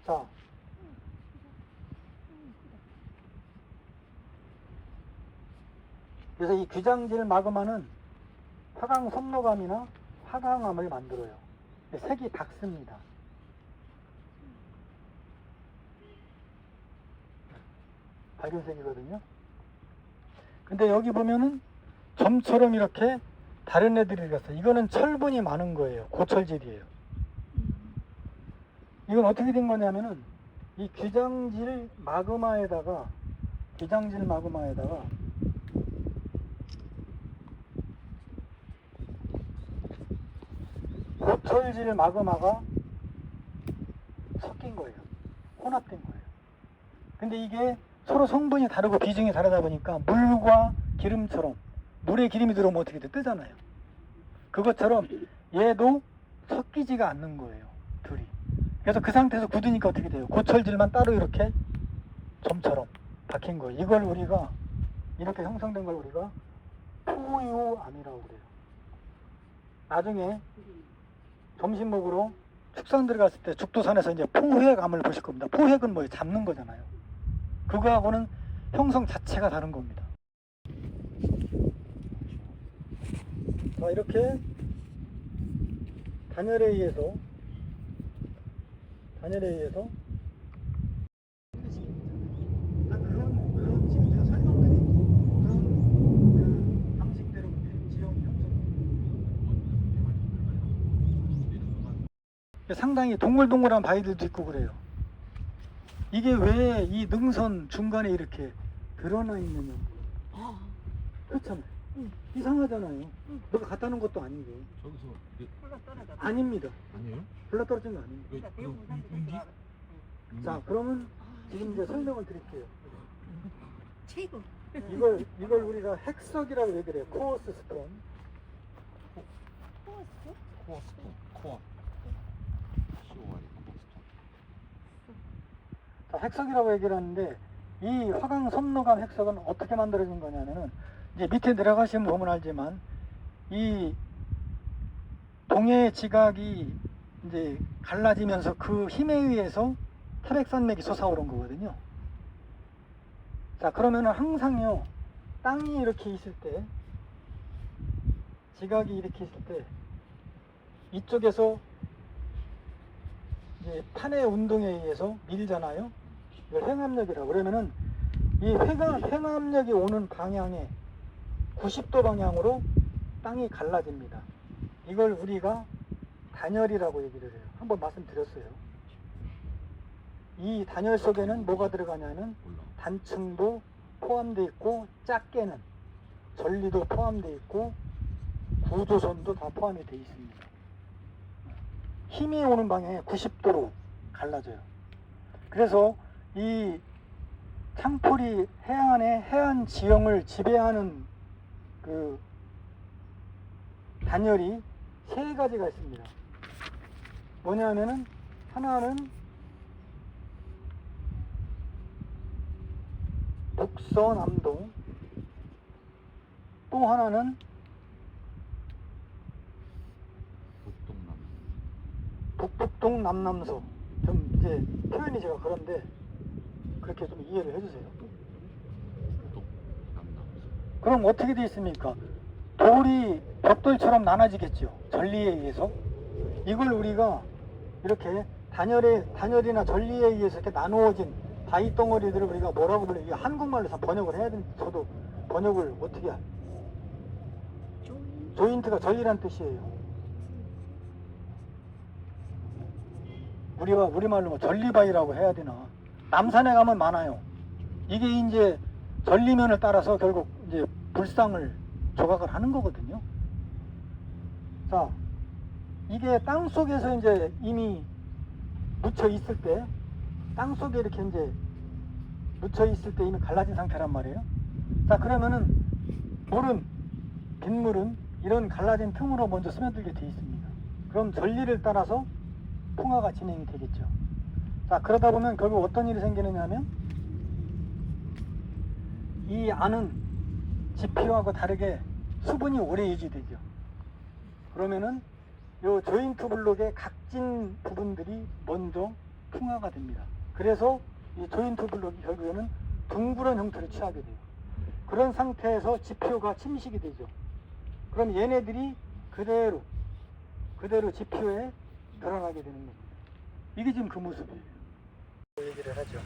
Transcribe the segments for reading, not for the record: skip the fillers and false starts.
자, 그래서 이 귀장질 마그마는 화강 섭로감이나 화강암을 만들어요. 색이 밝습니다. 밝은 색이거든요. 근데 여기 보면은 점처럼 이렇게 다른 애들이 있어요. 이거는 철분이 많은 거예요. 고철질이에요. 이건 어떻게 된 거냐면은 이 귀장질 마그마에다가 고철질 마그마가 섞인 거예요. 혼합된 거예요. 근데 이게 서로 성분이 다르고 비중이 다르다 보니까 물과 기름처럼, 물에 기름이 들어오면 어떻게 돼? 뜨잖아요. 그것처럼 얘도 섞이지가 않는 거예요. 둘이. 그래서 그 상태에서 굳으니까 어떻게 돼요? 고철질만 따로 이렇게 점처럼 박힌 거예요. 이걸 우리가, 이렇게 형성된 걸 우리가 포유암이라고 그래요. 나중에 점심 먹으러 축산 들어갔을 때 죽도산에서 이제 포획암을 보실 겁니다. 포획은 뭐예요? 잡는 거잖아요. 그거하고는 형성 자체가 다른 겁니다. 자, 이렇게 단열에 의해서 그런 지금 제가 설명드린 그런 그 방식대로 지형이 형성. 상당히 동글동글한 바위들도 있고 그래요. 이게 왜 이 능선 중간에 이렇게 드러나 있느냐. 그렇잖아요. 이상하잖아요. 누가 갖다 놓은 것도 아니고. 저기서 이게 아닙니다. 아니에요? 불러 떨어진 거 아닙니다. 자, 그러면 지금 이제 설명을 드릴게요. 최고. 이걸 우리가 핵석이라고 얘기를 해요. 코어스 스톤. 코어 스톤, 코어. COI 자, 핵석이라고 얘기를 하는데 이 화강 섭로감 핵석은 어떻게 만들어진 거냐면은 이제 밑에 내려가시면 보면 알지만 이 동해 지각이 이제 갈라지면서 그 힘에 의해서 태백산맥이 솟아오른 거거든요. 자, 그러면은 항상요, 땅이 이렇게 있을 때, 지각이 이렇게 있을 때, 이쪽에서 이제 판의 운동에 의해서 밀잖아요. 이걸 횡압력이라고. 그러면은 이 횡압력이 오는 방향에 90도 방향으로 땅이 갈라집니다. 이걸 우리가 단열이라고 얘기를 해요. 한번 말씀드렸어요. 이 단열 속에는 뭐가 들어가냐면 단층도 포함되어 있고 작게는 전리도 포함되어 있고 구조선도 다 포함이 되어 있습니다. 힘이 오는 방향에 90도로 갈라져요. 그래서 이 창포리 해안의 해안 지형을 지배하는 그 단열이 세 가지가 있습니다. 뭐냐면은 하나는 북서남동, 또 하나는 북북동 남남서. 좀 이제 표현이 제가 그런데 그렇게 좀 이해를 해주세요. 그럼 어떻게 되어 있습니까? 돌이 벽돌처럼 나눠지겠죠. 전리에 의해서. 이걸 우리가 이렇게 단열이나 전리에 의해서 이렇게 나누어진 바위 덩어리들을 우리가 뭐라고 불러요? 이게 한국말로 다 번역을 해야 되는데 저도 번역을 어떻게 해요? 조인트가 전리란 뜻이에요. 우리말로 뭐 전리바위라고 해야 되나? 남산에 가면 많아요. 이게 이제 전리면을 따라서 결국 이제 불상을 조각을 하는 거거든요. 자, 이게 땅 속에서 이제 이미 묻혀 있을 때, 땅 속에 이렇게 이제 묻혀 있을 때 이미 갈라진 상태란 말이에요. 자, 그러면은 빗물은 이런 갈라진 틈으로 먼저 스며들게 돼 있습니다. 그럼 전리를 따라서 풍화가 진행이 되겠죠. 자, 그러다 보면 결국 어떤 일이 생기느냐면 이 안은 지표하고 다르게 수분이 오래 유지되죠. 그러면은 요 조인트 블록의 각진 부분들이 먼저 풍화가 됩니다. 그래서 이 조인트 블록이 결국에는 둥그런 형태를 취하게 돼요. 그런 상태에서 지표가 침식이 되죠. 그럼 얘네들이 그대로 지표에 드러나게 되는 겁니다. 이게 지금 그 모습이에요. 얘기를 하죠.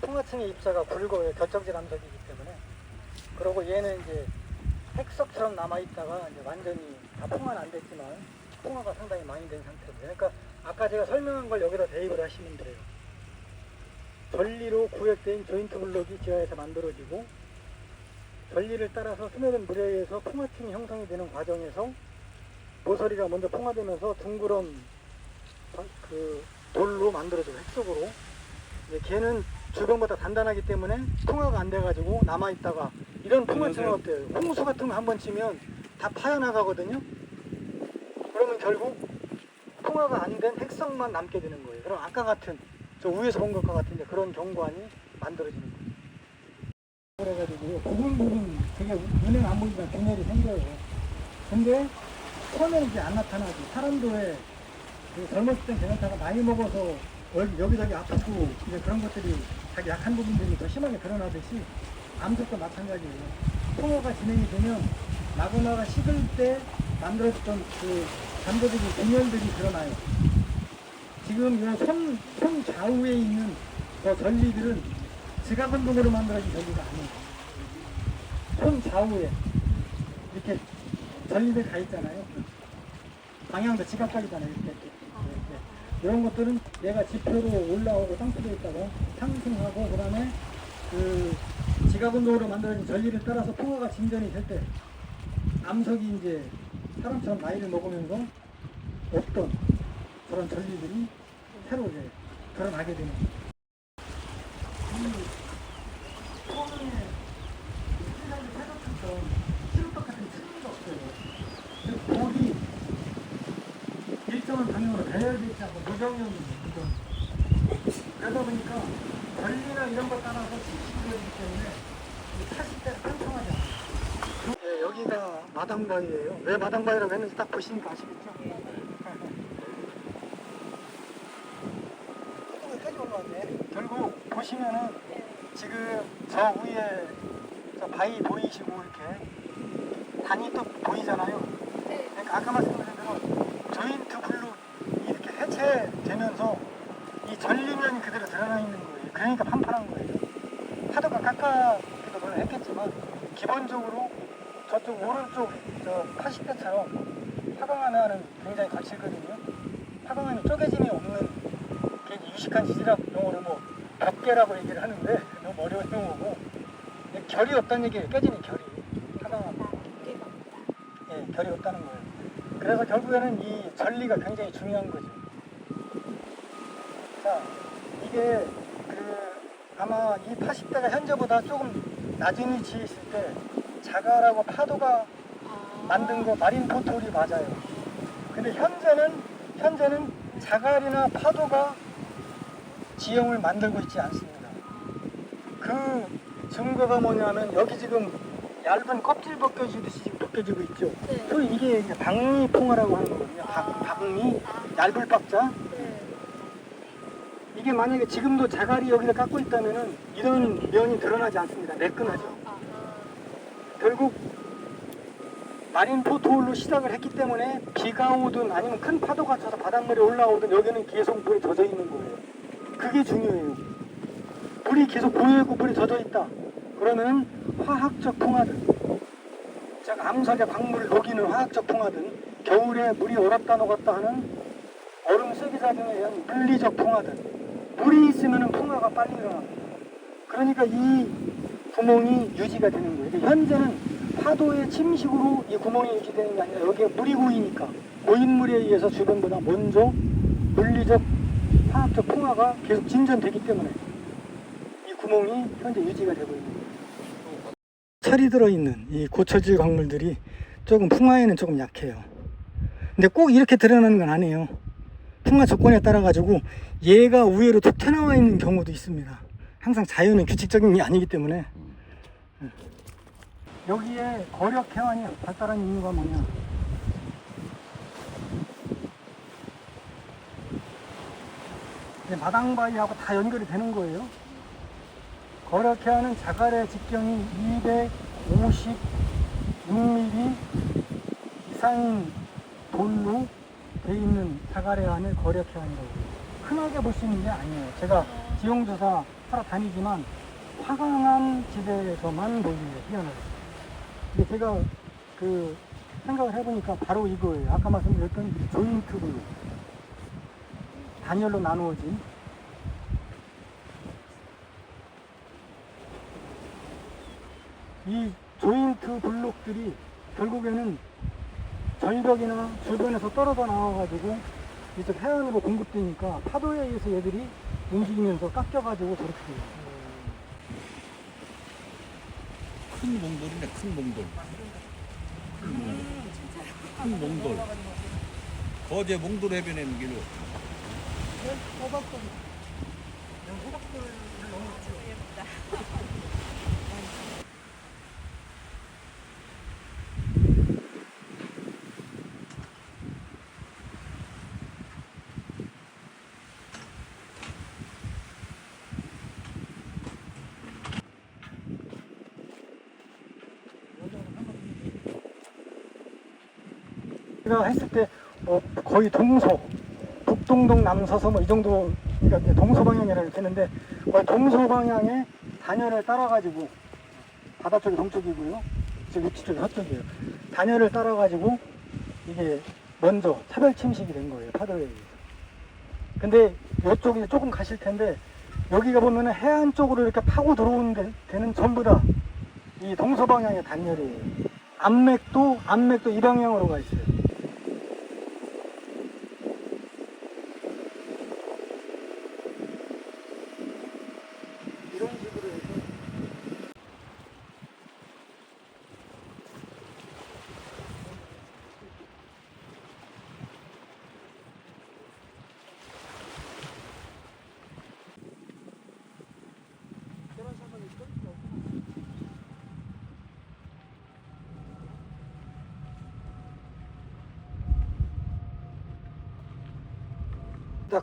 풍화층의 입자가 굵어요. 결정질 암석이기 때문에. 그리고 얘는 이제 핵석처럼 남아있다가 이제 완전히 다 풍화는 안 됐지만 풍화가 상당히 많이 된 상태입니다. 그러니까 아까 제가 설명한 걸 여기다 대입을 하시면 돼요. 전리로 구획된 조인트 블록이 지하에서 만들어지고 전리를 따라서 스며든 물에 의해서 풍화층이 형성이 되는 과정에서 모서리가 먼저 풍화되면서 둥그런 그 돌로 만들어지고 핵석으로 걔는 주변보다 단단하기 때문에 풍화가 안 돼가지고 남아있다가 이런 풍화층은 어때요? 홍수 같은 거 한번 치면 다 파여나가거든요. 그러면 결국 풍화가 안 된 핵석만 남게 되는 거예요. 그럼 아까 같은 저 위에서 본 것과 같은 그런 경관이 만들어지는 거예요. 그래가지고 부분 되게 눈에는 안 보이지만 균열이 생겨요. 근데 처음에는 이제 안 나타나지. 사람도 왜 그 젊었을 땐 괜찮다가 나이 먹어서 여기저기 아프고 이제 그런 것들이 자기 약한 부분들이 더 심하게 드러나듯이 암석도 마찬가지예요. 풍화가 진행이 되면 마그마가 식을 때 만들어졌던 그 잠재적인 균열들이 드러나요. 지금 이 손 좌우에 있는 저 전리들은 지각운동으로 만들어진 전리가 아니에요. 손 좌우에 이렇게 전리들 가 있잖아요. 방향도 지각각이잖아요. 이렇게. 이런 것들은 얘가 지표로 올라오고 땅속에 있다가 상승하고, 그 다음에 그 지각운동으로 만들어진 전리를 따라서 풍화가 진전이 될 때 암석이 이제 사람처럼 나이를 먹으면서 없던 그런 전리들이 새로 이제 드러나게 되는 거예요. 이 처음에 세상에 태극했던 시루떡 같은 틀림도 없어요. 돌이 일정한 방향으로 배열되지 않고 무정형이 무정. 그러다 보니까 전리나 이런 것 따라서 침식이 되기 때문에 타실 때가 팽팽하지 않아요. 네, 여기가 마당바위예요. 왜 마당바위라고 했는지 딱 보시니까 아시겠죠? 여기까지 올라왔네. 결국 보시면은 지금 저 위에 저 바위 보이시고 이렇게 단이 또 보이잖아요. 그러니까 아까 말씀드린 대로 조인트 블록이 이렇게 해체되면서 이 전리면이 그대로 드러나 있는 거예요. 그러니까 판판한 거예요. 파도가 깎아기도 물론 했겠지만 기본적으로 저쪽 오른쪽 저 80대처럼 화강암에는 굉장히 거칠거든요. 화강암이 쪼개짐이 없는 게 유식한 지질학 용어로 뭐 벽계라고 얘기를 하는데 너무 어려운 용어고, 결이 없다는 얘기예요. 깨지는 결이. 화강암. 예, 결이 없다는 거예요. 그래서 결국에는 이 전리가 굉장히 중요한 거죠. 자, 이게 아마 이 80대가 현재보다 조금 낮은 위치에 있을 때 자갈하고 파도가 만든 거 마린 포토리 맞아요. 근데 현재는 자갈이나 파도가 지형을 만들고 있지 않습니다. 그 증거가 뭐냐면 여기 지금 얇은 껍질 벗겨지듯이 지금 벗겨지고 있죠. 네. 소위 이게 박리풍화라고 하는 거거든요. 박리, 얇을 박자. 이게 만약에 지금도 자갈이 여기를 깎고 있다면은 이런 면이 드러나지 않습니다. 매끈하죠. 결국 마린 포토홀로 시작을 했기 때문에 비가 오든 아니면 큰 파도가 쳐서 바닷물에 올라오든 여기는 계속 물이 젖어 있는 거예요. 그게 중요해요. 물이 계속 고여있고 물이 젖어 있다. 그러면 화학적 풍화든, 즉 암석의 광물을 녹이는 화학적 풍화든, 겨울에 물이 얼었다 녹았다 하는 얼음 쇠기작용에 의한 물리적 풍화든, 물이 있으면 풍화가 빨리 일어납니다. 그러니까 이 구멍이 유지가 되는 거예요. 현재는 파도의 침식으로 이 구멍이 유지되는 게 아니라 여기에 물이 고이니까 고인 물에 의해서 주변보다 먼저 물리적 화학적 풍화가 계속 진전되기 때문에 이 구멍이 현재 유지가 되고 있는 거예요. 철이 들어있는 이 고처질 광물들이 조금 풍화에는 조금 약해요. 근데 꼭 이렇게 드러나는 건 아니에요. 풍화 조건에 따라 가지고 얘가 우회로 툭 튀어나와 있는 경우도 있습니다. 항상 자연은 규칙적인 게 아니기 때문에. 여기에 거력 해안이 발달한 이유가 뭐냐? 이제 마당바위하고 다 연결이 되는 거예요. 그렇게 하는 자갈의 직경이 256mm 이상 돌로 돼 있는 자갈의 안을 거력해 하는 거예요. 흔하게 볼 수 있는 게 아니에요. 제가 지형조사 하러 다니지만 화강암 지대에서만 보입니다. 희한하게. 근데 제가 그 생각을 해보니까 바로 이거예요. 아까 말씀드렸던 조인트 블록. 단열로 나누어진 이 조인트 블록들이 결국에는 절벽이나 주변에서 떨어져 나와가지고 이쪽 해안으로 공급되니까 파도에 의해서 얘들이 움직이면서 깎여가지고 저렇게 돼요. 큰 몽돌이네, 큰 몽돌. 큰 몽돌. 거제 몽돌 해변에는 길로. 제가 했을 때 거의 동서, 북동동 남서서 뭐 이 정도, 그러니까 동서 방향이라고 이렇게 했는데 거의 동서 방향의 단열을 따라가지고 바다 쪽이 동쪽이고요. 저 위치 쪽이 서쪽이에요. 단열을 따라가지고 이게 먼저 차별 침식이 된 거예요. 파도에 의해서. 근데 이쪽이 조금 가실 텐데 여기가 보면은 해안 쪽으로 이렇게 파고 들어오는 데는 전부 다 이 동서 방향의 단열이에요. 암맥도 이 방향으로 가 있어요. 이런 식으로 해서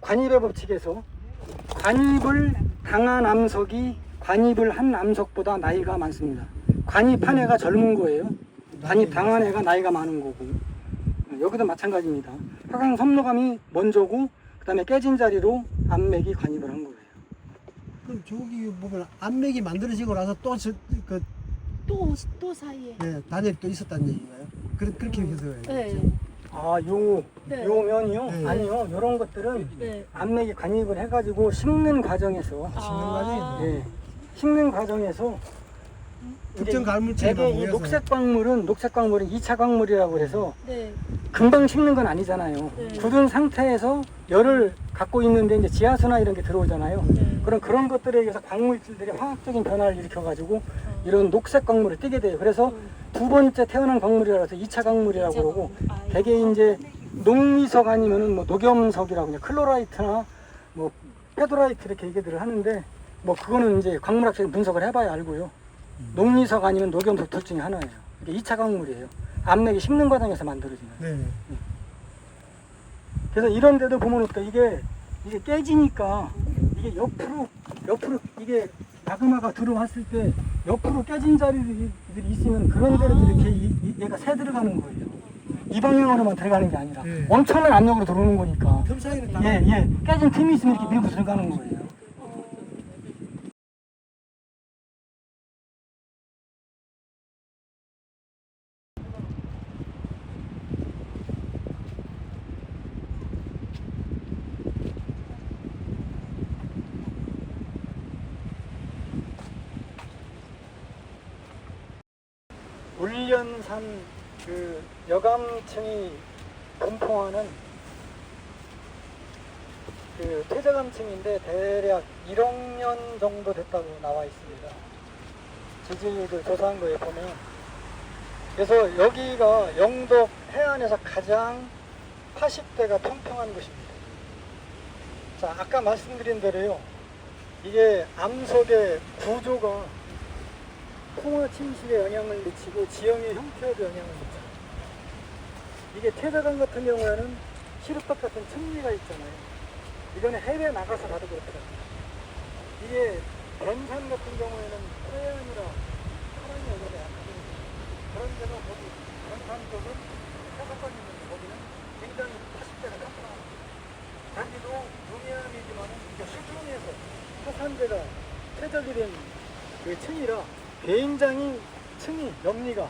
관입의 법칙에서 관입을 당한 암석이 관입을 한 암석보다 나이가 많습니다. 관입한 애가 젊은 거예요. 관입 당한 애가 나이가 많은 거고. 여기도 마찬가지입니다. 화강 섬노감이 먼저고 그 다음에 깨진 자리로 암맥이 관입을 한 거예요. 그럼 저기 보면 암맥이 만들어지고 나서 또 사이에. 네, 단열이 또 있었다는 얘기인가요? 그렇게 해서 네. 아, 요 네. 면이요? 네. 아니요. 요런 것들은 네. 암맥이 관입을 해가지고 식는 과정에서 예, 식는 과정에서 특정 이제 갈물체가 대개 이 모여서 녹색 광물은 2차 광물이라고 그래서 네. 금방 식는 건 아니잖아요. 네. 굳은 상태에서 열을 갖고 있는데 이제 지하수나 이런 게 들어오잖아요. 네. 그런 것들에 의해서 광물질들이 화학적인 변화를 일으켜가지고 이런 녹색 광물을 띠게 돼요. 그래서 두 번째 태어난 광물이라서 2차 광물이라고 그러고 대개 이제 녹미석 아니면은 뭐 녹염석이라고 그냥 클로라이트나 뭐 페도라이트 이렇게 얘기들을 하는데 뭐 그거는 이제 광물학적인 분석을 해봐야 알고요. 녹미석 아니면 녹염석 둘 중에 하나예요. 이게 2차 광물이에요. 암맥이 식는 과정에서 만들어지는. 네. 그래서 이런 데도 보면 어때? 이게 깨지니까 이게 옆으로 이게 마그마가 들어왔을 때 옆으로 깨진 자리들이 있으면 그런 데로 이렇게 얘가 새 들어가는 거예요. 이 방향으로만 들어가는 게 아니라 네. 엄청난 압력으로 들어오는 거니까. 틈 사이를 다 예. 깨진 틈이 있으면 이렇게 밀고 들어가는 거예요. 울련산 그 여감층이 분포하는 그 퇴적암층인데 대략 1억 년 정도 됐다고 나와 있습니다. 지질을 조사한 거에 보면. 그래서 여기가 영덕 해안에서 가장 80대가 평평한 곳입니다. 자, 아까 말씀드린 대로요. 이게 암석의 구조가 풍화 침식에 영향을 미치고 지형의 형태에도 영향을 미쳐요. 이게 퇴적암 같은 경우에는 시루떡 같은 층리가 있잖아요. 이거는 해외 나가서 봐도 그렇더라고요. 이게 뱀산 같은 경우에는 서해안이라 사람이 여기가 약하거든요. 그런 데는 거기 뱀산 쪽은 해석권 있는데 거기는 굉장히 80대가 깜깜합니다. 여기도 동해안이지만은 이게 수중에서 화산재가 퇴적이 된 그 층이라 굉장히 층이 염리가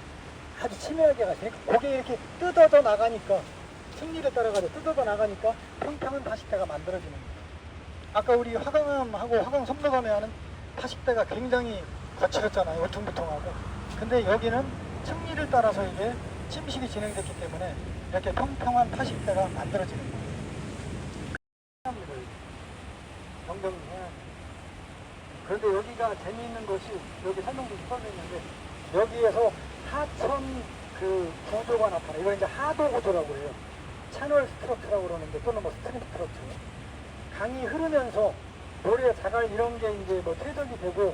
아주 치밀하게 가요. 고개 이렇게 뜯어져 나가니까 층리를 따라가서 뜯어져 나가니까 평평한 파식대가 만들어지는 거예요. 아까 우리 화강암하고 화강섬노감에 하는 파식대가 굉장히 거칠었잖아요. 울퉁불퉁하고. 근데 여기는 층리를 따라서 이게 침식이 진행됐기 때문에 이렇게 평평한 파식대가 만들어지는 거예요. 경경이 해야 그런데 여기가 재미있는 것이 여기 설명도 써있는데 여기에서 하천 그 구조가 나타나. 이걸 이제 하도 구조라고 해요. 채널 스트럭처라고 그러는데 또는 뭐 스트림 스트럭처. 강이 흐르면서 모래 자갈 이런 게 이제 뭐 퇴적이 되고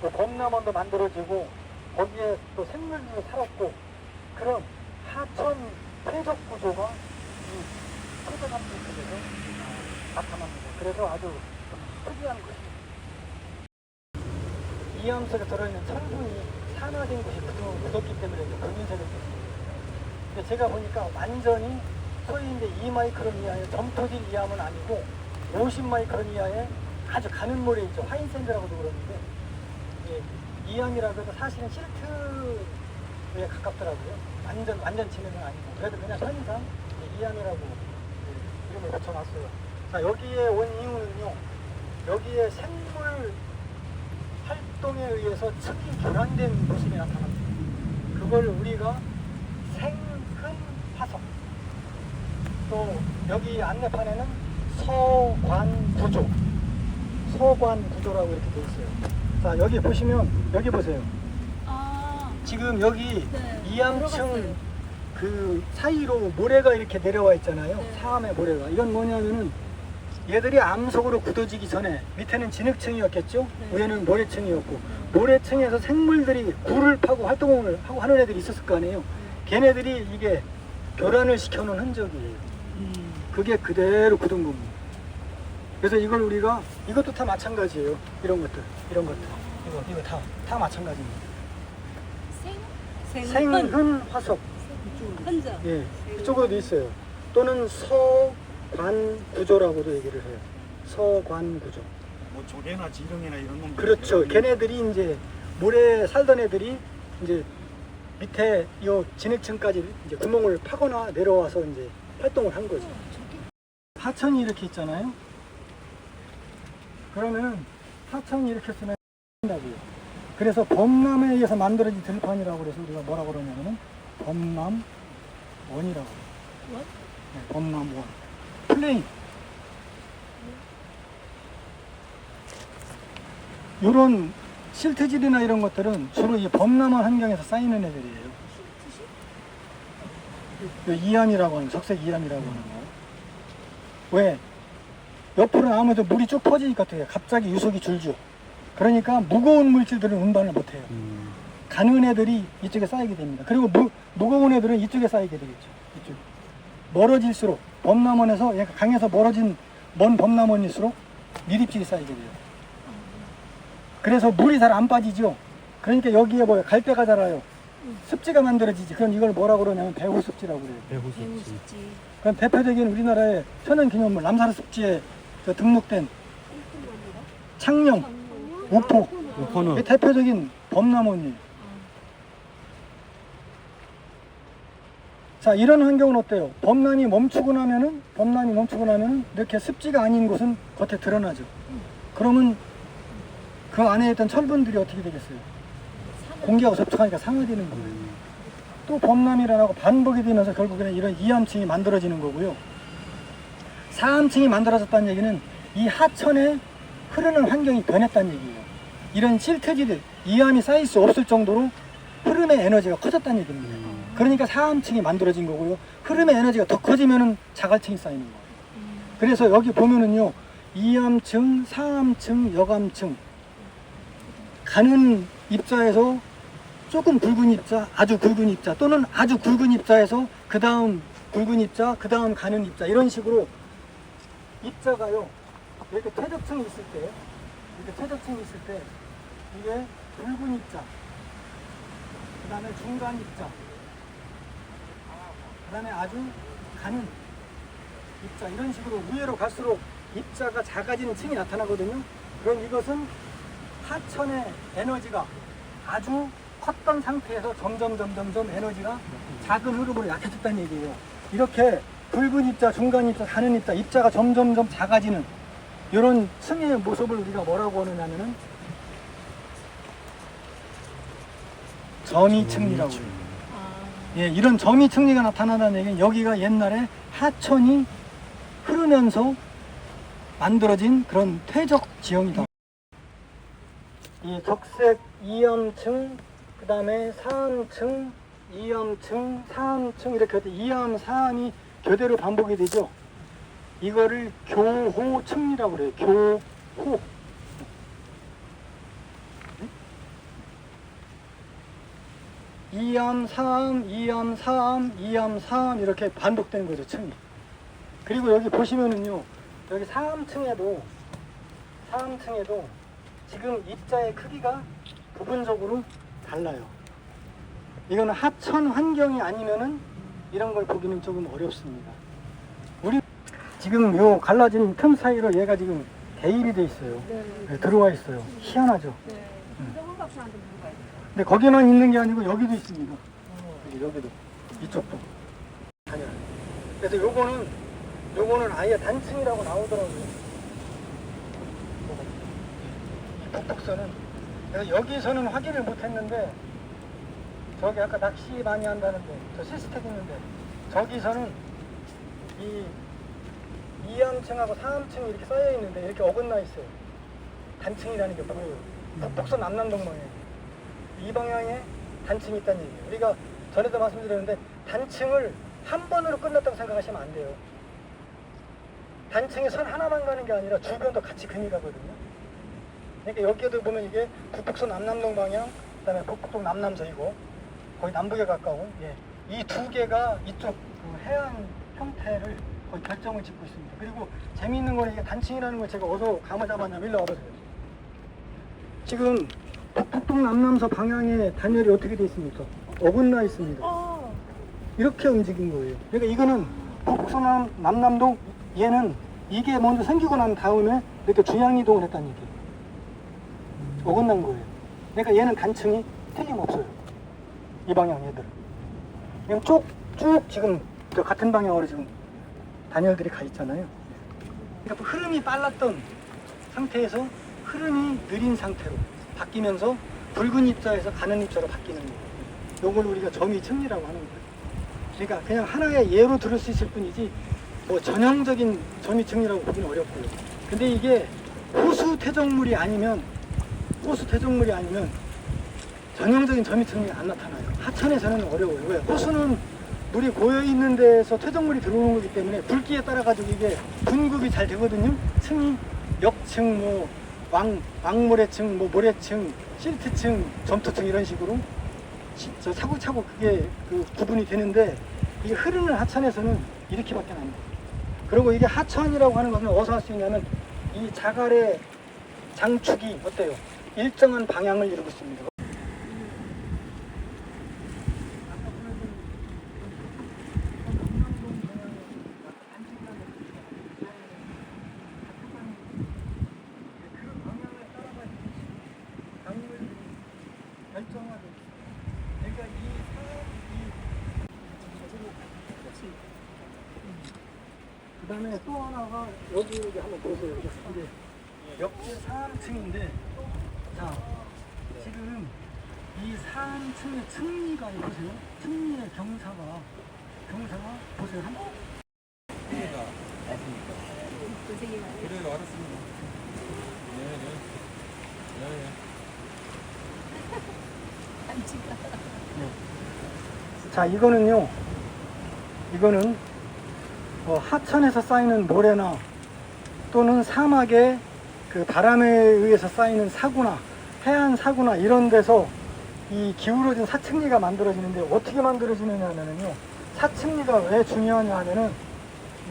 또 범람원도 만들어지고 거기에 또 생물들도 살았고 그런 하천 퇴적 구조가 이 퇴적암 속에서 나타납니다. 그래서 아주 좀 특이한 것입니다. 이 암 속에 들어있는 철분이 산화된 곳이 그동안 묻었기 때문에 붉은색을 떴습니다. 근데 제가 보니까 완전히 소위 이제 2마이크론 이하의 점토질 이암은 아니고 50마이크론 이하의 아주 가는 모래 있죠. 화인샌드라고도 그러는데 이암이라고 해도 사실은 실트에 가깝더라고요. 완전 진행은 아니고 그래도 그냥 현상 이암이라고 이름을 붙여놨어요. 자, 여기에 온 이유는요. 여기에 생물 활동에 의해서 층이 교란된 모습이 나타납니다. 그걸 우리가 생흔화석, 또 여기 안내판에는 서관구조라고 이렇게 돼 있어요. 자, 여기 보시면 여기 보세요. 지금 여기 네, 이암층 들어갔어요. 그 사이로 모래가 이렇게 내려와 있잖아요. 네. 사암의 모래가. 이건 뭐냐면은 얘들이 암 속으로 굳어지기 전에 밑에는 진흙층이었겠죠. 네. 위에는 모래층이었고 모래층에서 생물들이 굴을 파고 활동을 하고 하는 애들이 있었을 거 아니에요. 걔네들이 이게 교란을 시켜놓은 흔적이에요. 그게 그대로 굳은 겁니다. 그래서 이걸 우리가 이것도 다 마찬가지예요. 이런 것들 이거 다 마찬가지입니다. 생흔화석. 흔적. 예, 이쪽으로도 있어요. 또는 서관구조라고도 얘기를 해요. 서관구조. 뭐 조개나 지렁이나 이런 놈들. 그렇죠. 걔네들이 이제 모래 살던 애들이 이제 밑에 이 진흙층까지 이제 구멍을 파거나 내려와서 이제 활동을 한 거죠. 하천이 이렇게 있잖아요. 그러면 하천이 이렇게 쓰면 된다고요. 그래서 범람에 의해서 만들어진 들판이라고 그래서 우리가 뭐라고 그러냐면은 범람원이라고 해요. 네, 범람원. 플레인. 요런 실트질이나 이런 것들은 주로 이 범람원 환경에서 쌓이는 애들이에요. 요 이암이라고 하는, 적색 이암이라고 하는 거. 왜? 옆으로 아무래도 물이 쭉 퍼지니까 어떻게 갑자기 유속이 줄죠. 그러니까 무거운 물질들은 운반을 못해요. 가는 애들이 이쪽에 쌓이게 됩니다. 그리고 무거운 애들은 이쪽에 쌓이게 되겠죠. 이쪽. 멀어질수록 범람원에서 얘가 강에서 멀어진 먼 범람원일수록 미립질이 쌓이게 돼요. 그래서 물이 잘 안 빠지죠. 그러니까 여기에 뭐 갈대가 자라요. 습지가 만들어지지. 그럼 이걸 뭐라고 그러냐면 배후습지라고 그래요. 배우습지. 그럼 대표적인 우리나라의 천연기념물 남사르 습지에 등록된 창녕, 우포, 우포는 이 대표적인 범람원이에요. 자, 이런 환경은 어때요? 범람이 멈추고 나면은 이렇게 습지가 아닌 곳은 겉에 드러나죠. 그러면 그 안에 있던 철분들이 어떻게 되겠어요? 공기하고 접촉하니까 상하되는 거예요. 또 범람이 일어나고 반복이 되면서 결국에는 이런 이암층이 만들어지는 거고요. 사암층이 만들어졌다는 얘기는 이 하천에 흐르는 환경이 변했다는 얘기예요. 이런 실트질, 이암이 쌓일 수 없을 정도로 흐름의 에너지가 커졌다는 얘기입니다. 그러니까 사암층이 만들어진 거고요. 흐름의 에너지가 더 커지면은 자갈층이 쌓이는 거예요. 그래서 여기 보면은요, 이암층, 사암층, 여암층, 가는 입자에서 조금 굵은 입자, 아주 굵은 입자, 또는 아주 굵은 입자에서 그 다음 굵은 입자, 그 다음 가는 입자, 이런 식으로 입자가요 이렇게 퇴적층이 있을 때, 이렇게 퇴적층이 있을 때, 이게 붉은 입자, 그 다음에 중간 입자, 그 다음에 아주 가는 입자, 이런 식으로 위로 갈수록 입자가 작아지는 층이 나타나거든요. 그럼 이것은 하천의 에너지가 아주 컸던 상태에서 점점 에너지가 작은 흐름으로 약해졌다는 얘기예요. 이렇게 붉은 입자, 중간 입자, 가는 입자, 입자가 점점 작아지는 이런 층의 모습을 우리가 뭐라고 하느냐면은 점이층리라고 해요. 예, 이런 점이층리가 나타나는 얘기는 여기가 옛날에 하천이 흐르면서 만들어진 그런 퇴적 지형이다. 이 적색 이암층, 그 다음에 사암층, 이암층, 사암층 이렇게 이암, 사암이 교대로 반복이 되죠. 이거를 교호층이라고 그래요. 교호. 이암, 사암, 이암, 사암, 이암, 사암 이렇게 반복되는 거죠, 층이. 그리고 여기 보시면은요, 여기 사암층에도 지금 입자의 크기가 부분적으로 달라요. 이거는 하천 환경이 아니면은 이런 걸 보기는 조금 어렵습니다. 우리 지금 요 갈라진 틈 사이로 얘가 지금 대입이 돼 있어요. 네, 들어와 있어요. 희한하죠? 근데 거기만 있는 게 아니고 여기도 있습니다. 여기도, 이쪽도. 그래서 요거는 아예 단층이라고 나오더라고요. 이 북북선은. 그래서 여기서는 확인을 못 했는데, 저기 아까 낚시 많이 한다는데, 저 시스템 있는데, 저기서는 이 2암층하고 4암층이 이렇게 쌓여 있는데, 이렇게 어긋나 있어요. 단층이라는 게 보여요. 북북선 남남동 방향에. 이 방향에 단층이 있다는 얘기예요. 우리가 전에도 말씀드렸는데, 단층을 한 번으로 끝났다고 생각하시면 안 돼요. 단층에 선 하나만 가는 게 아니라 주변도 같이 금이 가거든요. 그러니까 여기에도 보면 이게 북북선 남남동 방향, 그 다음에 북북동 남남서이고 거의 남북에 가까운, 예, 이 두 개가 이쪽 그 해안 형태를 거의 결정을 짓고 있습니다. 그리고 재미있는 거는 이게 단층이라는 걸 제가 어디서 감을 잡았냐면, 일로 와보세요. 지금 북북동 남남서 방향의 단열이 어떻게 되어 있습니까? 어긋나 있습니다. 이렇게 움직인 거예요. 그러니까 이거는 북북선 남남동, 얘는 이게 먼저 생기고 난 다음에 이렇게 주양이동을 했다는 얘기예요. 어긋난 거예요. 그러니까 얘는 단층이 틀림없어요. 이 방향 얘들은. 그냥 쭉 지금 저 같은 방향으로 지금 단열들이 가 있잖아요. 그러니까 흐름이 빨랐던 상태에서 흐름이 느린 상태로 바뀌면서 붉은 입자에서 가는 입자로 바뀌는 거예요. 요걸 우리가 점이층리라고 하는 거예요. 그러니까 그냥 하나의 예로 들을 수 있을 뿐이지 뭐 전형적인 점이층리라고 보기는 어렵고요. 근데 이게 호수 퇴적물이 아니면 전형적인 점이층리 안 나타나요. 하천에서는 어려워요. 왜? 호수는 물이 고여 있는 데서 퇴적물이 들어오는 거기 때문에 붉기에 따라 가지고 이게 분급이 잘 되거든요. 층이 역층, 뭐 왕모래층, 뭐 모래층, 실트층, 점토층 이런 식으로 저 차곡차곡 그게 그 구분이 되는데, 이게 흐르는 하천에서는 이렇게밖에 안 돼요. 그리고 이게 하천이라고 하는 것은 어디서 할 수 있냐면, 이 자갈의 장축이 어때요? 일정한 방향을 이루고 있습니다. 그 다음에 또 하나가 여기 한번 보세요. 이게 역지 4층인데, 자, 지금 이 4층의 층리가 보세요. 층리의 경사가 보세요. 한번. 그래가 왔습니까? 그래가 알았습니다. 자, 이거는 하천에서 쌓이는 모래나 또는 사막의 그 바람에 의해서 쌓이는 사구나 해안 사구나 이런 데서 이 기울어진 사층리가 만들어지는데, 어떻게 만들어지느냐 하면요, 사층리가 왜 중요하냐 하면은,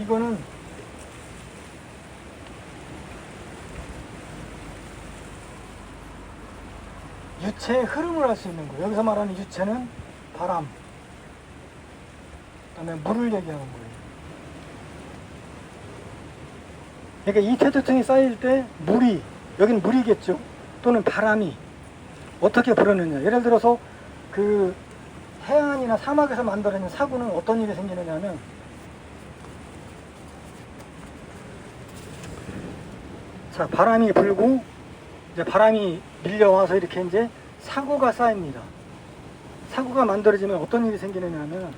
이거는 유체의 흐름을 알 수 있는 거예요. 여기서 말하는 유체는 바람, 그다음에 물을 얘기하는 거예요. 그러니까 이 퇴적층이 쌓일 때 물이, 여기는 물이겠죠. 또는 바람이 어떻게 불었느냐. 예를 들어서 그 해안이나 사막에서 만들어낸 사고는 어떤 일이 생기느냐면, 자, 바람이 불고 이제 바람이 밀려와서 이렇게 이제 사고가 쌓입니다. 사고가 만들어지면 어떤 일이 생기느냐면,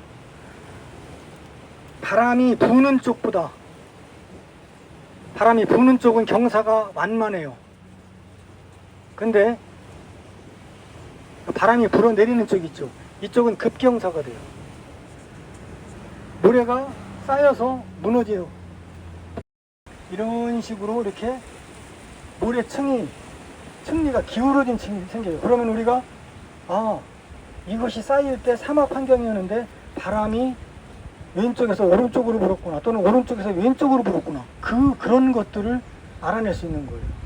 바람이 부는 쪽보다, 바람이 부는 쪽은 경사가 완만해요. 근데 바람이 불어 내리는 쪽 있죠. 이쪽은 급경사가 돼요. 모래가 쌓여서 무너져요. 이런 식으로 이렇게 모래층이, 층리가 기울어진 층이 생겨요. 그러면 우리가, 아, 이것이 쌓일 때 사막 환경이었는데 바람이 왼쪽에서 오른쪽으로 불었구나, 또는 오른쪽에서 왼쪽으로 불었구나, 그런 것들을 알아낼 수 있는 거예요.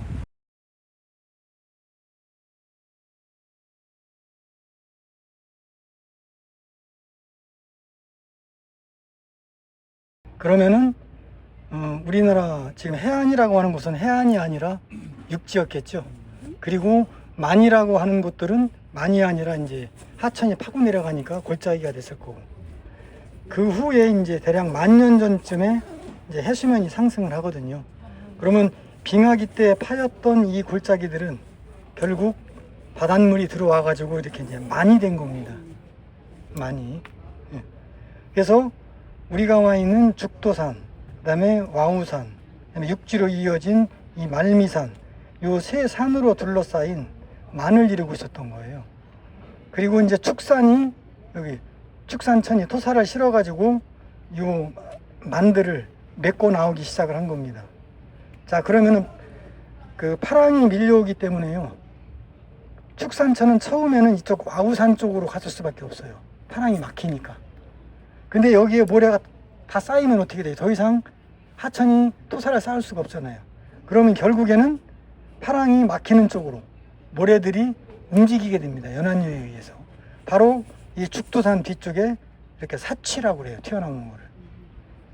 그러면은 우리나라 지금 해안이라고 하는 곳은 해안이 아니라 육지였겠죠. 그리고 만이라고 하는 곳들은 만이 아니라 이제 하천이 파고 내려가니까 골짜기가 됐을 거고, 그 후에 이제 대략 10,000년 전쯤에 이제 해수면이 상승을 하거든요. 그러면 빙하기 때 파였던 이 골짜기들은 결국 바닷물이 들어와 가지고 이렇게 이제 만이 된 겁니다. 만이. 예. 그래서 우리가 와 있는 죽도산, 그다음에 와우산, 그다음에 육지로 이어진 이 말미산, 요 세 산으로 둘러싸인 만을 이루고 있었던 거예요. 그리고 이제 축산이, 여기 축산천이 토사를 실어 가지고 요 만들을 메꿔 나오기 시작을 한 겁니다. 자, 그러면은 그 파랑이 밀려오기 때문에요, 축산천은 처음에는 이쪽 와우산 쪽으로 갔을 수밖에 없어요. 파랑이 막히니까. 근데 여기에 모래가 다 쌓이면 어떻게 돼요? 더 이상 하천이 토사를 쌓을 수가 없잖아요. 그러면 결국에는 파랑이 막히는 쪽으로 모래들이 움직이게 됩니다. 연안류에 의해서. 바로 이 죽도산 뒤쪽에 이렇게 사치라고 그래요. 튀어나오는 거를.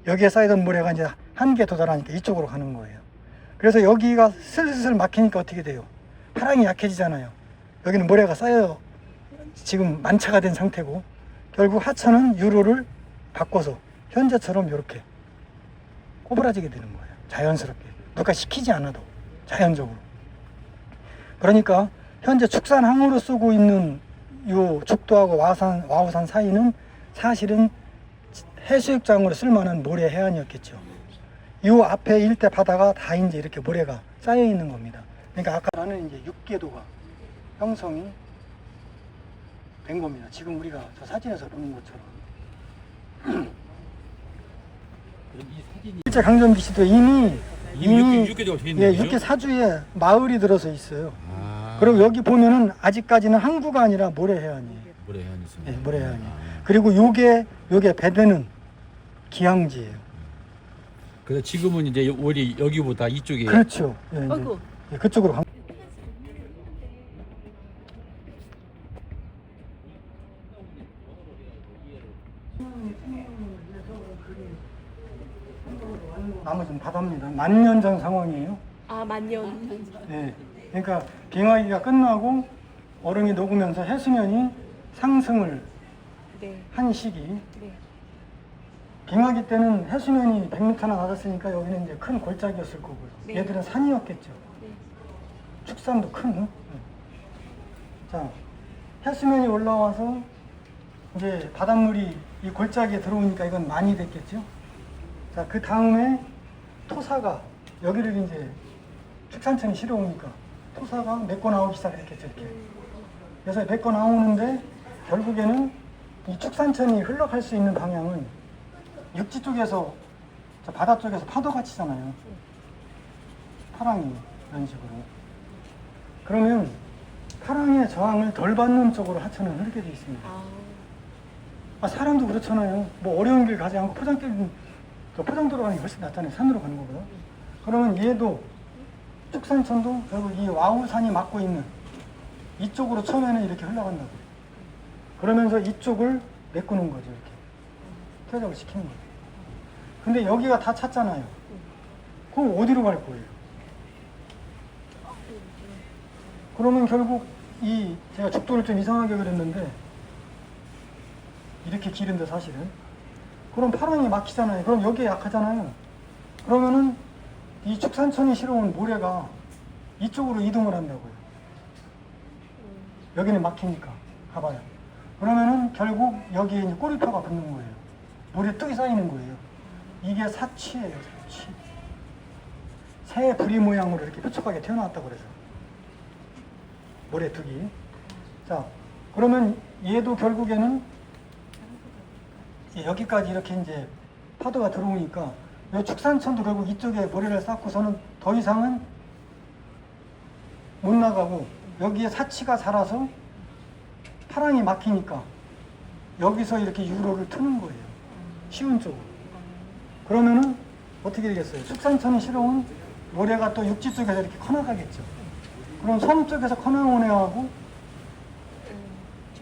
여기에 쌓이던 모래가 이제 한계에 도달하니까 이쪽으로 가는 거예요. 그래서 여기가 슬슬 막히니까 어떻게 돼요? 파랑이 약해지잖아요. 여기는 모래가 쌓여 지금 만차가 된 상태고, 결국 하천은 유로를 바꿔서 현재처럼 이렇게 꼬부라지게 되는 거예요. 자연스럽게. 누가 시키지 않아도 자연적으로. 그러니까 현재 축산항으로 쓰고 있는 요 죽도하고 와우산 사이는 사실은 해수욕장으로 쓸만한 모래 해안이었겠죠. 요 앞에 일대 바다가 다 이제 이렇게 모래가 쌓여 있는 겁니다. 그러니까 아까는 이제 육계도가 형성이 된 겁니다. 지금 우리가 저 사진에서 보는 것처럼. 이 사진이 일제 강점기 시대 이미 육계도가 돼 있는 예, 거죠? 육계 사주에 마을이 들어서 있어요. 아. 그리고 여기 보면은 아직까지는 항구가 아니라 모래해안이에요. 모래해안이 있어요. 예, 모래해안이에요. 그리고 요게 배대는 기항지예요. 그래서 지금은 이제 우리 여기보다 이쪽에 그렇죠. 예, 이제 아이고. 예, 그쪽으로 가. 나머지는 바다입니다. 10,000년 전 상황이에요. 아, 만년. 네. 그러니까 빙하기가 끝나고 얼음이 녹으면서 해수면이 상승을 네. 한 시기. 네. 빙하기 때는 해수면이 100m나 낮았으니까 여기는 이제 큰 골짜기였을 거고요. 네. 얘들은 산이었겠죠. 네. 축산도 큰. 네. 자, 해수면이 올라와서 이제 바닷물이 이 골짜기에 들어오니까 이건 많이 됐겠죠. 자, 그 다음에 토사가 여기를 이제 축산천이 실어오니까 토사가 메꿔 나오기 시작했겠죠. 이렇게. 그래서 메꿔 나오는데 결국에는 이 축산천이 흘러갈 수 있는 방향은 육지 쪽에서, 저 바다 쪽에서 파도가 치잖아요. 파랑이 이런 식으로. 그러면 파랑의 저항을 덜 받는 쪽으로 하천은 흐르게 되어 있습니다. 사람도 그렇잖아요. 뭐 어려운 길 가지 않고 포장도로 가는 게 훨씬 낫잖아요. 산으로 가는 거보다. 그러면 얘도 축산천도 결국 이 와우산이 막고 있는 이쪽으로 처음에는 이렇게 흘러간다고. 그러면서 이쪽을 메꾸는 거죠. 이렇게 퇴적을 시키는 거예요. 근데 여기가 다 찼잖아요. 그럼 어디로 갈 거예요? 그러면 결국 이 제가 죽도를 좀 이상하게 그렸는데 이렇게 길은데 사실은 그럼 파랑이 막히잖아요. 그럼 여기에 약하잖아요. 그러면은 이 축산천이 실어온 모래가 이쪽으로 이동을 한다고요. 여기는 막히니까 가봐요. 그러면은 결국 여기에 이제 꼬리표가 붙는 거예요. 모래 뚝이 쌓이는 거예요. 이게 사치예요, 사치. 새 부리 모양으로 이렇게 뾰족하게 튀어나왔다고 그래서 모래 뚝이. 자, 그러면 얘도 결국에는 여기까지 이렇게 이제 파도가 들어오니까 이 축산천도 결국 이쪽에 모래를 쌓고서는 더 이상은 못 나가고 여기에 사치가 자라서 파랑이 막히니까 여기서 이렇게 유로를 트는 거예요. 쉬운 쪽으로. 그러면은 어떻게 되겠어요? 축산천이 실어온 모래가 또 육지 쪽에서 이렇게 커나가겠죠. 그럼 섬 쪽에서 커나온 애하고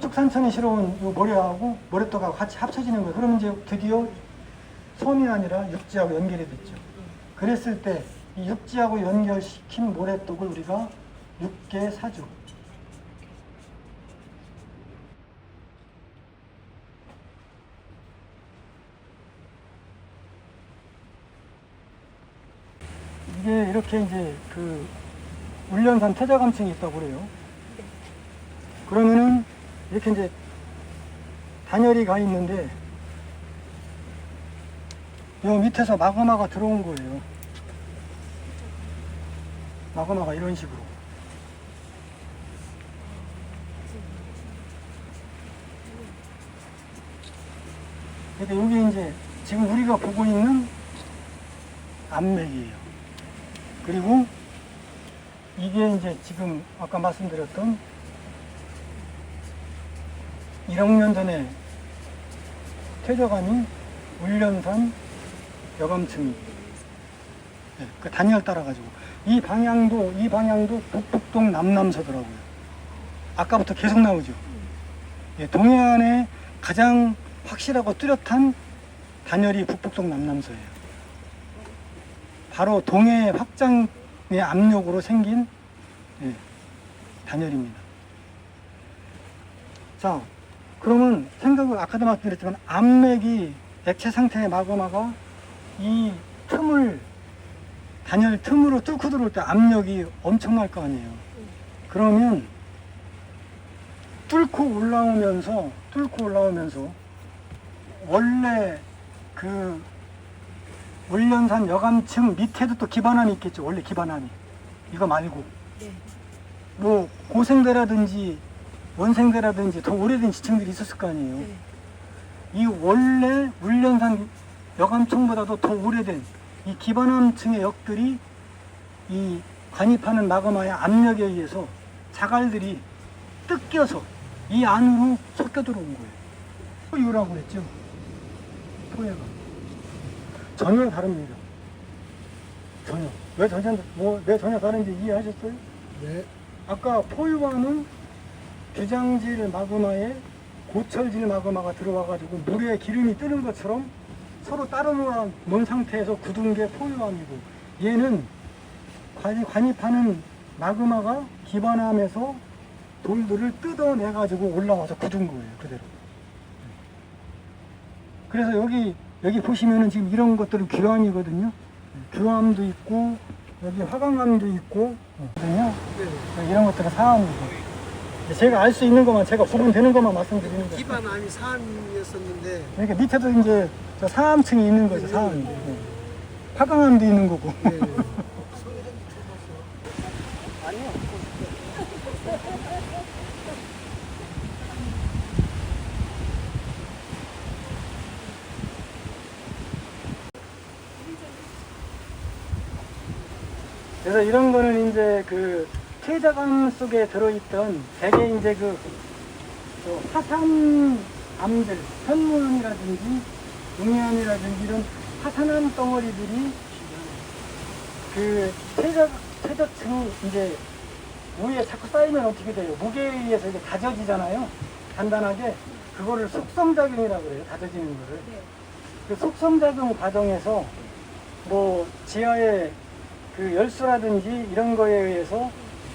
축산천이 실어온 이 모래하고 모래떡하고 같이 합쳐지는 거예요. 그러면 이제 드디어 섬이 아니라 육지하고 연결이 됐죠. 그랬을 때 이 육지하고 연결시킨 모래떡을 우리가 육계사주. 이게 이렇게 이제 그 울련산 퇴자감층이 있다고 그래요. 그러면은 이렇게 이제 단열이 가 있는데 요 밑에서 마그마가 들어온 거예요. 마그마가 이런 식으로. 그러니까 여기 이제 지금 우리가 보고 있는 암맥이에요. 그리고 이게 이제 지금 아까 말씀드렸던 1억 년 전에 퇴적암이 울련산 여감층이 그 단열 따라가지고 이 방향도 북북동 남남서더라고요. 아까부터 계속 나오죠. 동해안에 가장 확실하고 뚜렷한 단열이 북북동 남남서예요. 바로 동해 확장의 압력으로 생긴 단열입니다. 자, 그러면 생각을 아까도 말씀드렸지만 암맥이 액체 상태의 마그마가 이 틈을 단열 틈으로 뚫고 들어올 때 압력이 엄청날 거 아니에요. 그러면 뚫고 올라오면서 원래 그 울련산 여감층 밑에도 또 기반함이 있겠죠. 원래 기반함이 이거 말고 뭐 고생대라든지 원생대라든지 더 오래된 지층들이 있었을 거 아니에요. 이 원래 울련산 여감층보다도 더 오래된 이 기반함층의 역들이 이 관입하는 마그마의 압력에 의해서 자갈들이 뜯겨서 이 안으로 섞여 들어온 거예요. 포유라고 했죠. 포유가 전혀 다릅니다. 전혀. 왜 전혀 다른지 이해하셨어요? 네. 아까 포유와는 규장질 마그마에 고철질 마그마가 들어와가지고 물에 기름이 뜨는 것처럼 서로 따로 놓은 상태에서 굳은 게 포유암이고, 얘는 관입하는 마그마가 기반함에서 돌들을 뜯어내가지고 올라와서 굳은 거예요, 그대로. 그래서 여기 보시면은 지금 이런 것들은 규암이거든요. 규암도 있고, 여기 화강암도 있고, 거든요. 이런 것들은 사암이고. 제가 알 수 있는 것만, 제가 구분되는 것만 말씀드리는 거예요. 기반암이 사암이었었는데 그러니까 밑에도 이제 저 사암층이 있는 거죠, 사암이. 화강암도 있는 거고. 네. 아니요. 그래서 이런 거는 이제 그 퇴자감 속에 들어있던 대개 이제 그 화산암들, 현무암이라든지 용해암이라든지 이런 화산암 덩어리들이 그 퇴적층 이제 위에 자꾸 쌓이면 어떻게 돼요? 무게에 의해서 이게 다져지잖아요. 단단하게. 그거를 속성작용이라고 그래요. 다져지는 거를. 그 속성작용 과정에서 뭐 지하의 그 열수라든지 이런 거에 의해서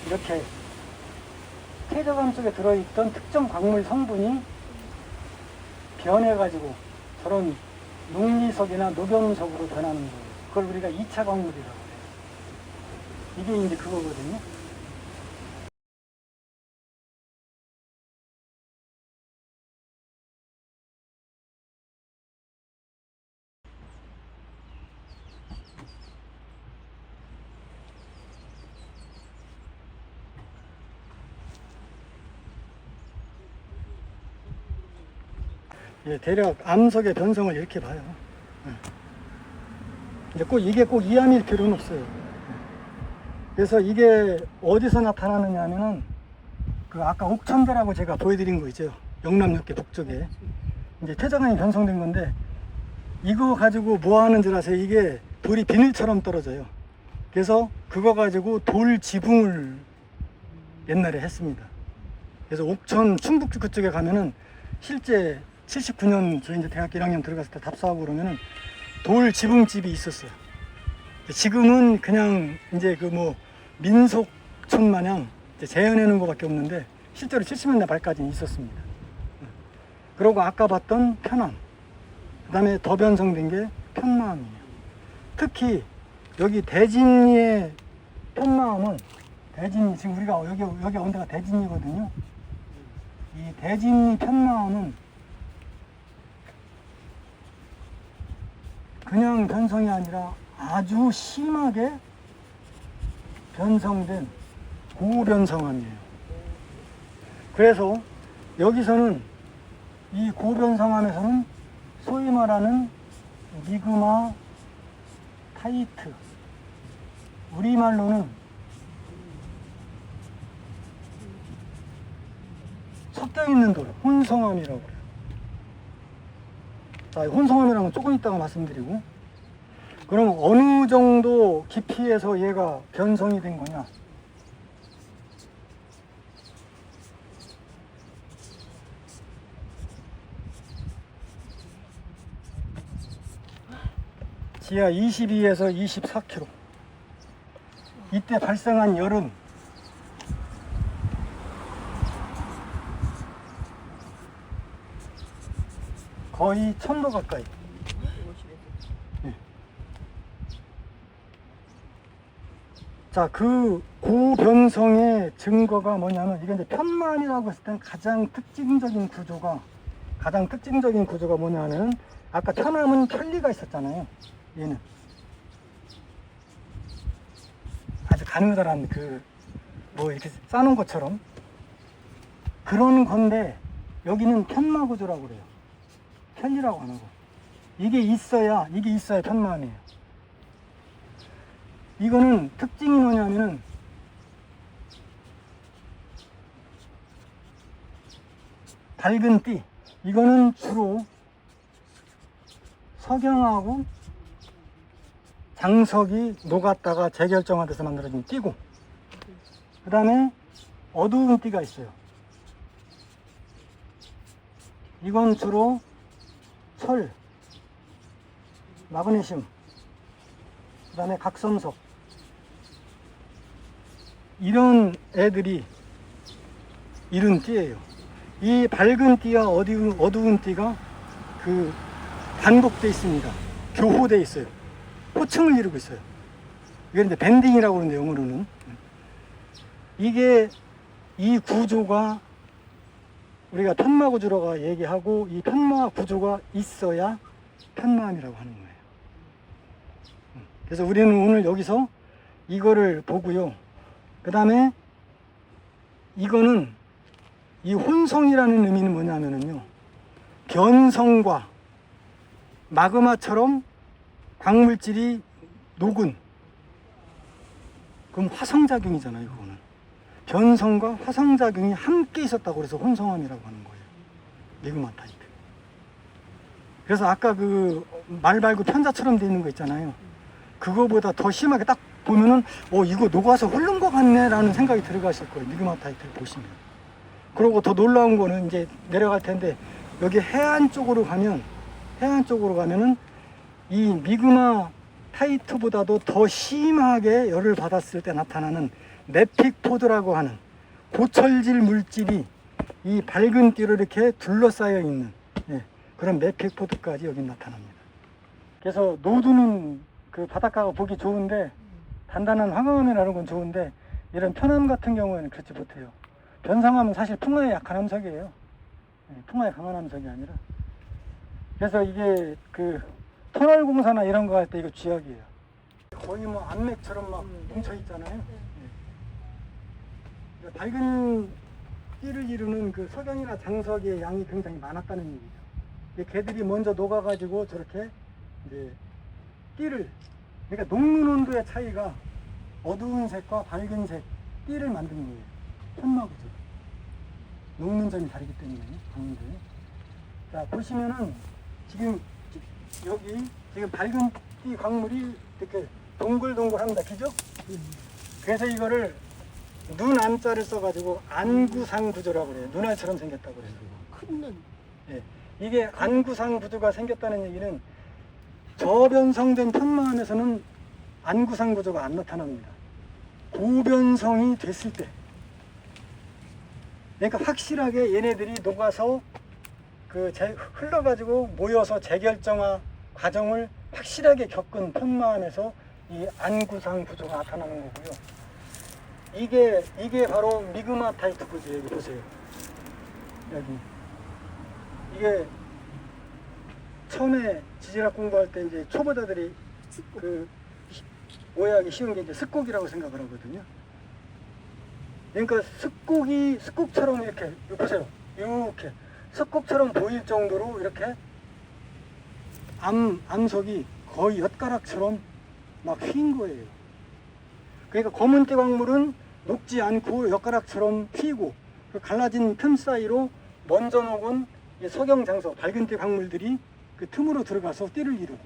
이렇게 퇴적암 속에 들어있던 특정 광물 성분이 변해가지고 저런 녹리석이나 녹염석으로 변하는 거예요. 그걸 우리가 2차 광물이라고 해요. 이게 이제 그거거든요. 예, 대략 암석의 변성을 이렇게 봐요. 예. 이제 이게 꼭 이암일 필요는 없어요. 예. 그래서 이게 어디서 나타나느냐 하면은 그 아까 옥천대라고 제가 보여드린 거 있죠. 영남역계 북쪽에. 이제 퇴적암이 변성된 건데 이거 가지고 뭐 하는 줄 아세요? 이게 돌이 비늘처럼 떨어져요. 그래서 그거 가지고 돌 지붕을 옛날에 했습니다. 그래서 옥천 충북 그쪽에 가면은 실제 79년 저 이제 대학교 1학년 들어갔을 때 답사하고 그러면은 돌 지붕집이 있었어요. 지금은 그냥 이제 그 뭐 민속촌 마냥 이제 재현해 놓은 것밖에 없는데 실제로 70년대 말까지는 있었습니다. 그리고 아까 봤던 편암, 그 다음에 더 변성된 게 편마암이에요. 특히 여기 대진리의 편마암은 대진리, 지금 우리가 여기 온 데가 대진리거든요. 이 대진리 편마암은 그냥 변성이 아니라 아주 심하게 변성된 고변성암이에요. 그래서 여기서는 이 고변성암에서는 소위 말하는 미그마 타이트, 우리말로는 섞여 있는 돌, 혼성암이라고 그래요. 자, 혼성암이라는 건 조금 이따가 말씀드리고, 그럼 어느 정도 깊이에서 얘가 변성이 된 거냐? 지하 22에서 24km. 이때 발생한 열은 거의 1000도 가까이. 네. 자, 그 고변성의 증거가 뭐냐면, 이게 이제 편마암이라고 했을 땐 가장 특징적인 구조가 뭐냐면, 아까 편암은 편리가 있었잖아요. 얘는 아주 가느다란 뭐 이렇게 싸놓은 것처럼 그런 건데, 여기는 편마 구조라고 그래요. 편리라고 안 하고. 이게 있어야 편마암이에요. 이거는 특징이 뭐냐면은 밝은 띠, 이거는 주로 석영하고 장석이 녹았다가 재결정화돼서 만들어진 띠고, 그 다음에 어두운 띠가 있어요. 이건 주로 철, 마그네슘, 그 다음에 각성석, 이런 애들이 이른 띠예요. 이 밝은 띠와 어두운 띠가 반복돼 있습니다. 교호돼 있어요. 호층을 이루고 있어요. 이게 이제 밴딩이라고 그러는데, 영어로는. 이게 이 구조가 우리가 편마 구조라고 얘기하고, 이 편마 구조가 있어야 편마암이라고 하는 거예요. 그래서 우리는 오늘 여기서 이거를 보고요. 그 다음에 이거는 이 혼성이라는 의미는 뭐냐면요, 변성과 마그마처럼 광물질이 녹은, 그럼 화성작용이잖아요. 그거는 변성과 화성작용이 함께 있었다고 그래서 혼성암이라고 하는 거예요. 미그마타이트. 그래서 아까 말 말고 편자처럼 되어 있는 거 있잖아요. 그거보다 더 심하게 딱 보면은 이거 녹아서 흐른 것 같네라는 생각이 들어가실 거예요. 미그마타이트를 보시면. 그리고 더 놀라운 거는 이제 내려갈 텐데 여기 해안 쪽으로 가면은 이 미그마타이트보다도 더 심하게 열을 받았을 때 나타나는 내픽포드라고 하는 고철질 물질이 이 밝은 띠로 이렇게 둘러싸여 있는 그런 내픽포드까지 여기 나타납니다. 그래서 노두는 그 바닷가가 보기 좋은데 단단한 황화암이라는 건 좋은데 이런 편암 같은 경우에는 그렇지 못해요. 변성암은 사실 풍화에 약한 암석이에요. 풍화에 강한 암석이 아니라. 그래서 이게 그 터널 공사나 이런 거 할 때 이거 쥐약이에요. 거의 뭐 암맥처럼 막 뭉쳐 있잖아요. 밝은 띠를 이루는 그 석영이나 장석의 양이 굉장히 많았다는 얘기죠. 걔들이 먼저 녹아가지고 저렇게 이제 띠를, 그러니까 녹는 온도의 차이가 어두운 색과 밝은 색 띠를 만드는 거예요. 현마구조. 녹는 점이 다르기 때문에 광물들. 자 보시면은 지금 여기 지금 밝은 띠 광물이 이렇게 동글동글합니다. 그죠? 그래서 이거를 눈 안자를 써가지고 안구상 구조라고 그래요. 눈알처럼 생겼다고 그래요. 큰 눈. 이게 안구상 구조가 생겼다는 얘기는 저변성된 편마암에서는 안구상 구조가 안 나타납니다. 고변성이 됐을 때, 그러니까 확실하게 얘네들이 녹아서 흘러가지고 모여서 재결정화 과정을 확실하게 겪은 편마암에서 이 안구상 구조가 나타나는 거고요. 이게 바로 미그마타이트 구조예요. 여기 보세요. 여기 이게 처음에 지질학 공부할 때 이제 초보자들이 그 오해하기 쉬운 게 이제 습곡이라고 생각을 하거든요. 그러니까 습곡처럼 이렇게 보세요. 이렇게 습곡처럼 보일 정도로 이렇게 암석이 거의 엿가락처럼 막 휜 거예요. 그러니까 검은띠 광물은 녹지 않고 엿가락처럼 휘고 그 갈라진 틈 사이로 먼저 녹은 석영장석 밝은띠 광물들이 그 틈으로 들어가서 띠를 이루고,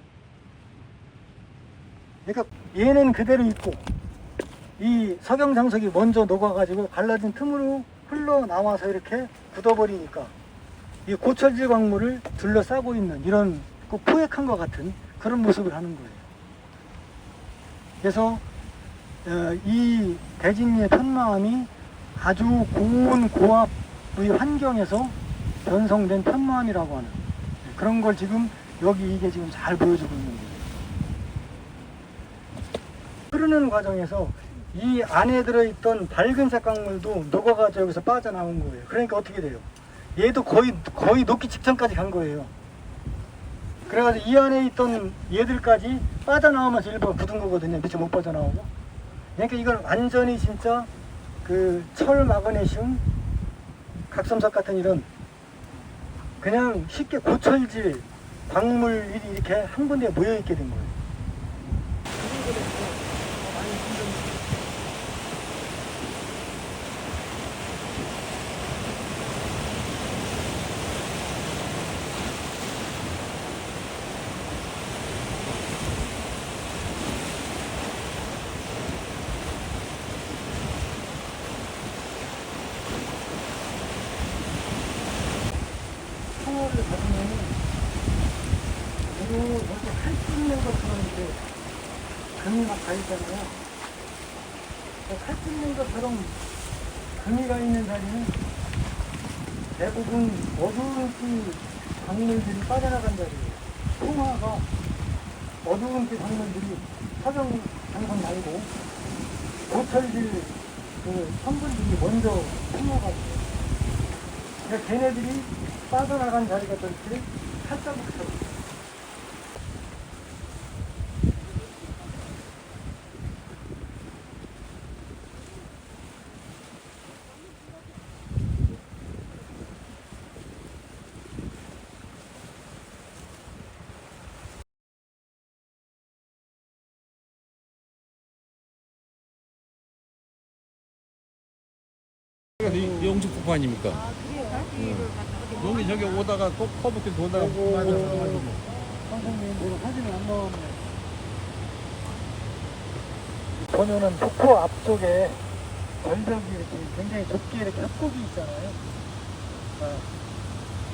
그러니까 얘는 그대로 있고 이 석영장석이 먼저 녹아가지고 갈라진 틈으로 흘러나와서 이렇게 굳어버리니까 이 고철질 광물을 둘러싸고 있는 이런 꼭 포획한 것 같은 그런 모습을 하는 거예요. 그래서 이 대진리의 편마암이 아주 고온 고압의 환경에서 변성된 편마암이라고 하는 그런 걸 지금 여기 이게 지금 잘 보여주고 있는 거예요. 흐르는 과정에서 이 안에 들어있던 밝은색 광물도 녹아가지고 여기서 빠져나온 거예요. 그러니까 어떻게 돼요? 얘도 거의 녹기 직전까지 간 거예요. 그래가지고 이 안에 있던 얘들까지 빠져나오면서 일부가 굳은 거거든요. 밑에 못 빠져나오고. 그러니까 이걸 완전히 진짜 그 철 마그네슘 각섬석 같은 이런 그냥 쉽게 고철질 광물이 이렇게 한 군데에 모여있게 된 거예요. 청어를 잡으면은 여기 칼집는 것처럼 이렇게 금이 막 가 있잖아요. 칼집는 것처럼 금이 가 있는 자리는 대부분 어두운 띠 광물들이 빠져나간 자리예요. 풍화가 어두운 띠 광물들이 석영 장선 말고 고철질 그 성분들이 먼저 풍화가 돼요. 그러니까 걔네들이 빠져나간 자리가 저렇게 살짝부터 영축 폭포 아닙니까? 여기 저기 오다가 꼭 커브길 돌다가 선생님 내가 사진을 안 넣었네. 보면은 폭포 앞쪽에 절벽이 이렇게 굉장히 좁게 이렇게 협곡이 있잖아요.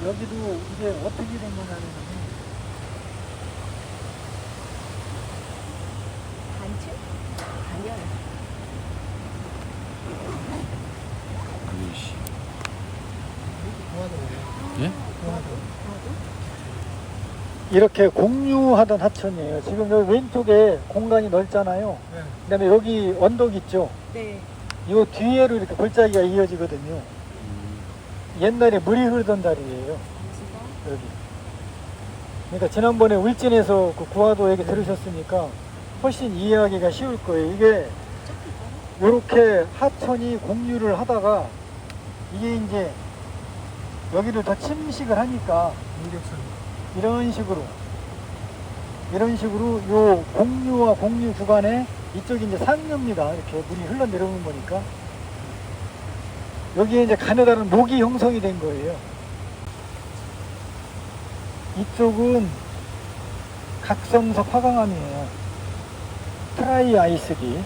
여기도 이게 어떻게 된 거냐면 단층? 아니요. 이씨. 도와드려요. 예? 이렇게 공유하던 하천이에요. 지금 여기 왼쪽에 공간이 넓잖아요. 네. 그 다음에 여기 언덕 있죠. 네. 이 뒤에로 이렇게 골짜기가 이어지거든요. 옛날에 물이 흐르던 자리예요. 여기. 그러니까 지난번에 울진에서 그 구화도 얘기 들으셨으니까 훨씬 이해하기가 쉬울 거예요. 이게 이렇게 하천이 공유를 하다가 이게 이제 여기를 더 침식을 하니까 무력선. 이런 식으로 요 공유와 공유 구간에 이쪽이 이제 상류입니다. 이렇게 물이 흘러내려오는 거니까 여기에 이제 가느다란 목이 형성이 된 거예요. 이쪽은 각성석 화강암이에요. 트라이 아이스기.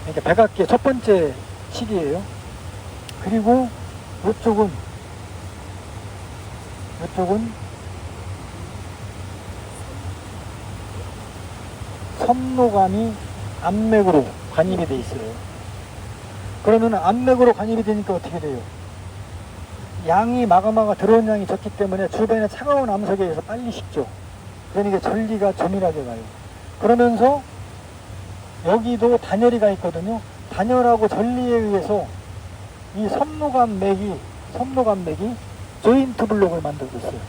그러니까 백악기의 첫 번째 시기예요. 그리고 이쪽은 섬노감이 암맥으로 관입이 돼 있어요. 그러면 암맥으로 관입이 되니까 어떻게 돼요? 양이 마그마가 들어온 양이 적기 때문에 주변에 차가운 암석에 의해서 빨리 식죠. 그러니까 전리가 조밀하게 가요. 그러면서 여기도 단열이가 있거든요. 단열하고 전리에 의해서 이 섬노감 맥이 조인트 블록을 만들고 있어요.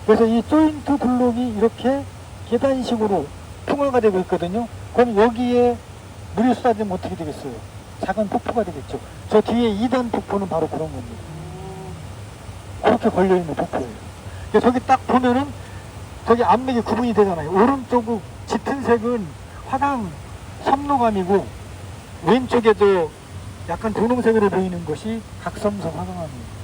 그래서 이 조인트 블록이 이렇게 계단식으로 풍화가 되고 있거든요. 그럼 여기에 물이 쏟아지면 어떻게 되겠어요? 작은 폭포가 되겠죠. 저 뒤에 2단 폭포는 바로 그런 겁니다. 그렇게 걸려있는 폭포예요. 저기 딱 보면은 저기 암맥이 구분이 되잖아요. 오른쪽 짙은 색은 화강 섬노감이고 왼쪽에 저 약간 분홍색으로 보이는 것이 각섬성 화강암이에요.